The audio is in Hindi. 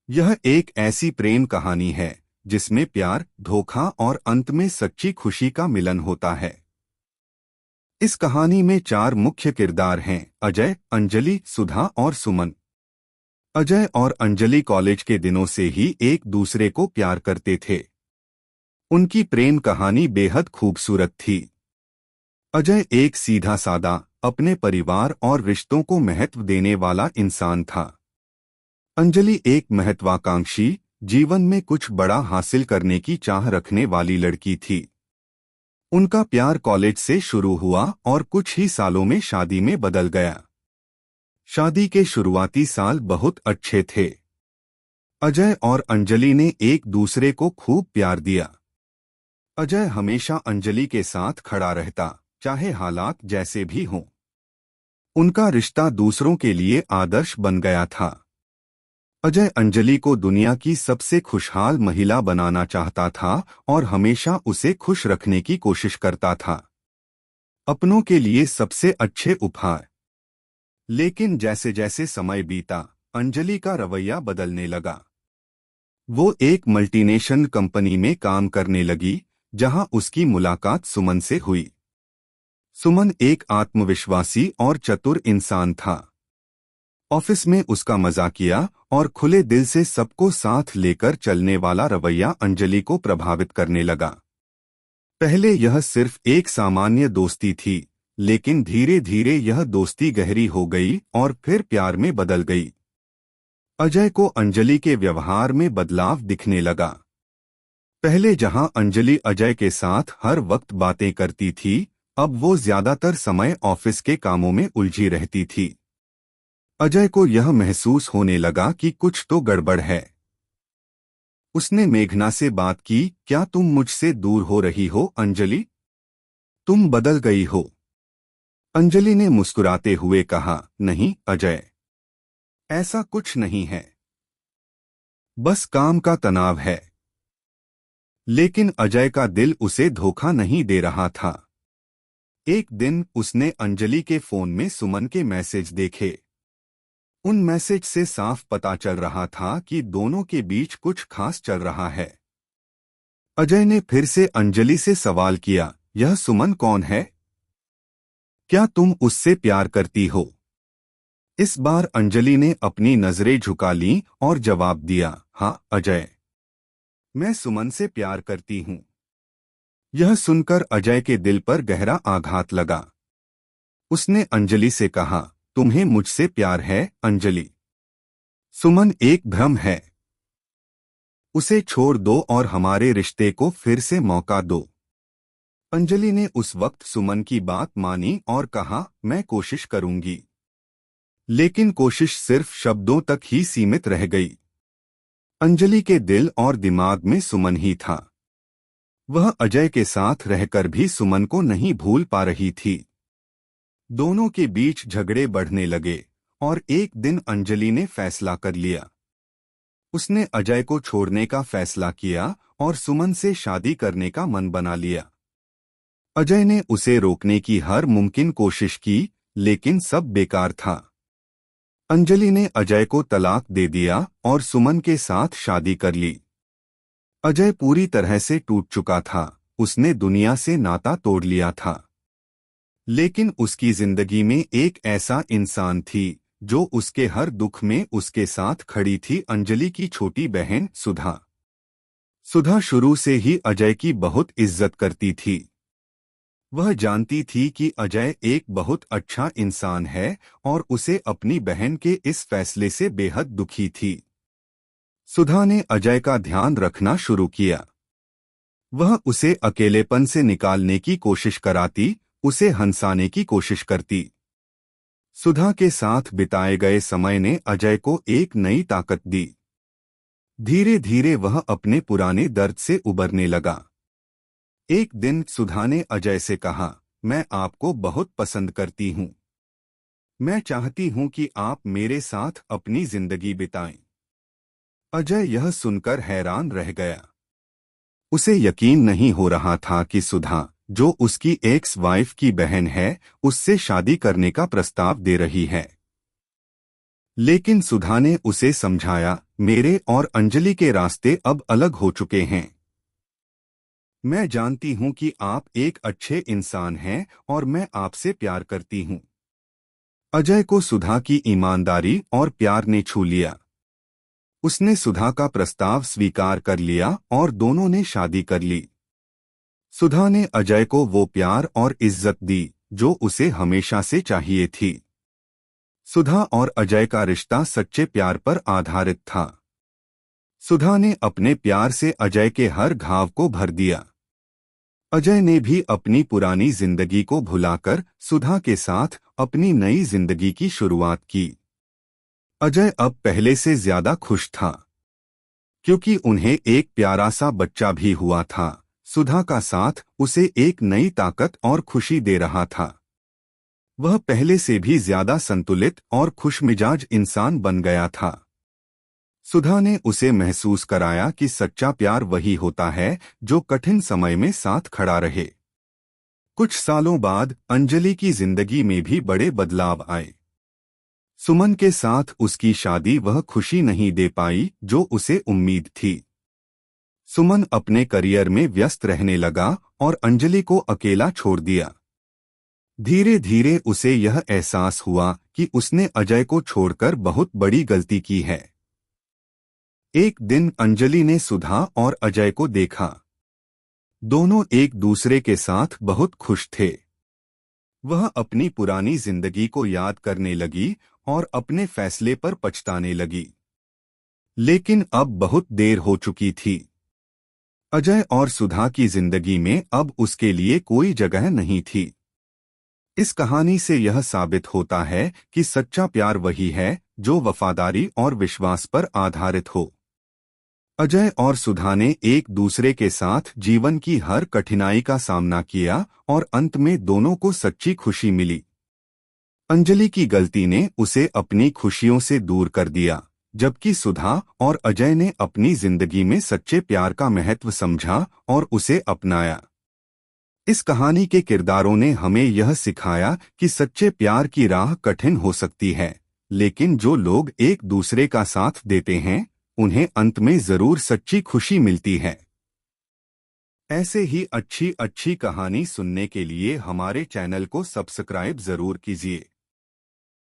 यह एक ऐसी प्रेम कहानी है जिसमें प्यार, धोखा और अंत में सच्ची खुशी का मिलन होता है। इस कहानी में चार मुख्य किरदार हैं: अजय, अंजलि, सुधा और सुमन। अजय और अंजलि कॉलेज के दिनों से ही एक दूसरे को प्यार करते थे। उनकी प्रेम कहानी बेहद खूबसूरत थी। अजय एक सीधा सादा, अपने परिवार और रिश्तों को महत्व देने वाला इंसान था। अंजलि एक महत्वाकांक्षी, जीवन में कुछ बड़ा हासिल करने की चाह रखने वाली लड़की थी। उनका प्यार कॉलेज से शुरू हुआ और कुछ ही सालों में शादी में बदल गया। शादी के शुरुआती साल बहुत अच्छे थे। अजय और अंजलि ने एक दूसरे को खूब प्यार दिया। अजय हमेशा अंजलि के साथ खड़ा रहता, चाहे हालात जैसे भी हों। उनका रिश्ता दूसरों के लिए आदर्श बन गया था। अजय अंजलि को दुनिया की सबसे खुशहाल महिला बनाना चाहता था और हमेशा उसे खुश रखने की कोशिश करता था। अपनों के लिए सबसे अच्छे उपहार। लेकिन जैसे जैसे समय बीता, अंजलि का रवैया बदलने लगा। वो एक मल्टीनेशनल कंपनी में काम करने लगी, जहां उसकी मुलाकात सुमन से हुई। सुमन एक आत्मविश्वासी और चतुर इंसान था। ऑफिस में उसका मजाकिया और खुले दिल से सबको साथ लेकर चलने वाला रवैया अंजलि को प्रभावित करने लगा। पहले यह सिर्फ एक सामान्य दोस्ती थी, लेकिन धीरे धीरे यह दोस्ती गहरी हो गई और फिर प्यार में बदल गई। अजय को अंजलि के व्यवहार में बदलाव दिखने लगा। पहले जहां अंजलि अजय के साथ हर वक्त बातें करती थी, अब वो ज्यादातर समय ऑफिस के कामों में उलझी रहती थी। अजय को यह महसूस होने लगा कि कुछ तो गड़बड़ है। उसने मेघना से बात की, क्या तुम मुझसे दूर हो रही हो अंजलि? तुम बदल गई हो। अंजलि ने मुस्कुराते हुए कहा, नहीं अजय, ऐसा कुछ नहीं है, बस काम का तनाव है। लेकिन अजय का दिल उसे धोखा नहीं दे रहा था। एक दिन उसने अंजलि के फोन में सुमन के मैसेज देखे। उन मैसेज से साफ पता चल रहा था कि दोनों के बीच कुछ खास चल रहा है। अजय ने फिर से अंजलि से सवाल किया, यह सुमन कौन है? क्या तुम उससे प्यार करती हो? इस बार अंजलि ने अपनी नजरें झुका लीं और जवाब दिया, हाँ अजय, मैं सुमन से प्यार करती हूँ। यह सुनकर अजय के दिल पर गहरा आघात लगा। उसने अंजलि से कहा, तुम्हें मुझसे प्यार है अंजलि? सुमन एक भ्रम है। उसे छोड़ दो और हमारे रिश्ते को फिर से मौका दो। अंजलि ने उस वक्त सुमन की बात मानी और कहा, मैं कोशिश करूंगी। लेकिन कोशिश सिर्फ शब्दों तक ही सीमित रह गई। अंजलि के दिल और दिमाग में सुमन ही था। वह अजय के साथ रहकर भी सुमन को नहीं भूल पा रही थी। दोनों के बीच झगड़े बढ़ने लगे और एक दिन अंजलि ने फैसला कर लिया। उसने अजय को छोड़ने का फैसला किया और सुमन से शादी करने का मन बना लिया। अजय ने उसे रोकने की हर मुमकिन कोशिश की, लेकिन सब बेकार था। अंजलि ने अजय को तलाक दे दिया और सुमन के साथ शादी कर ली। अजय पूरी तरह से टूट चुका था। उसने दुनिया से नाता तोड़ लिया था। लेकिन उसकी जिंदगी में एक ऐसा इंसान थी जो उसके हर दुख में उसके साथ खड़ी थी, अंजलि की छोटी बहन सुधा। सुधा शुरू से ही अजय की बहुत इज्जत करती थी। वह जानती थी कि अजय एक बहुत अच्छा इंसान है और उसे अपनी बहन के इस फैसले से बेहद दुखी थी। सुधा ने अजय का ध्यान रखना शुरू किया। वह उसे अकेलेपन से निकालने की कोशिश कराती, उसे हंसाने की कोशिश करती। सुधा के साथ बिताए गए समय ने अजय को एक नई ताकत दी। धीरे धीरे वह अपने पुराने दर्द से उबरने लगा। एक दिन सुधा ने अजय से कहा, मैं आपको बहुत पसंद करती हूँ। मैं चाहती हूँ कि आप मेरे साथ अपनी जिंदगी बिताएं। अजय यह सुनकर हैरान रह गया। उसे यकीन नहीं हो रहा था कि सुधा, जो उसकी एक्स वाइफ की बहन है, उससे शादी करने का प्रस्ताव दे रही है। लेकिन सुधा ने उसे समझाया, मेरे और अंजलि के रास्ते अब अलग हो चुके हैं। मैं जानती हूं कि आप एक अच्छे इंसान हैं और मैं आपसे प्यार करती हूं। अजय को सुधा की ईमानदारी और प्यार ने छू लिया। उसने सुधा का प्रस्ताव स्वीकार कर लिया और दोनों ने शादी कर ली। सुधा ने अजय को वो प्यार और इज्जत दी जो उसे हमेशा से चाहिए थी। सुधा और अजय का रिश्ता सच्चे प्यार पर आधारित था। सुधा ने अपने प्यार से अजय के हर घाव को भर दिया। अजय ने भी अपनी पुरानी जिंदगी को भुलाकर सुधा के साथ अपनी नई जिंदगी की शुरुआत की। अजय अब पहले से ज्यादा खुश था, क्योंकि उन्हें एक प्यारा सा बच्चा भी हुआ था। सुधा का साथ उसे एक नई ताकत और खुशी दे रहा था। वह पहले से भी ज्यादा संतुलित और खुशमिजाज इंसान बन गया था। सुधा ने उसे महसूस कराया कि सच्चा प्यार वही होता है जो कठिन समय में साथ खड़ा रहे। कुछ सालों बाद अंजलि की जिंदगी में भी बड़े बदलाव आए। सुमन के साथ उसकी शादी वह खुशी नहीं दे पाई जो उसे उम्मीद थी। सुमन अपने करियर में व्यस्त रहने लगा और अंजलि को अकेला छोड़ दिया। धीरे धीरे उसे यह एहसास हुआ कि उसने अजय को छोड़कर बहुत बड़ी गलती की है। एक दिन अंजलि ने सुधा और अजय को देखा। दोनों एक दूसरे के साथ बहुत खुश थे। वह अपनी पुरानी जिंदगी को याद करने लगी और अपने फैसले पर पछताने लगी। लेकिन अब बहुत देर हो चुकी थी। अजय और सुधा की जिंदगी में अब उसके लिए कोई जगह नहीं थी। इस कहानी से यह साबित होता है कि सच्चा प्यार वही है जो वफादारी और विश्वास पर आधारित हो। अजय और सुधा ने एक दूसरे के साथ जीवन की हर कठिनाई का सामना किया और अंत में दोनों को सच्ची खुशी मिली। अंजलि की गलती ने उसे अपनी खुशियों से दूर कर दिया, जबकि सुधा और अजय ने अपनी जिंदगी में सच्चे प्यार का महत्व समझा और उसे अपनाया। इस कहानी के किरदारों ने हमें यह सिखाया कि सच्चे प्यार की राह कठिन हो सकती है, लेकिन जो लोग एक दूसरे का साथ देते हैं उन्हें अंत में जरूर सच्ची खुशी मिलती है। ऐसे ही अच्छी अच्छी कहानी सुनने के लिए हमारे चैनल को सब्सक्राइब जरूर कीजिए।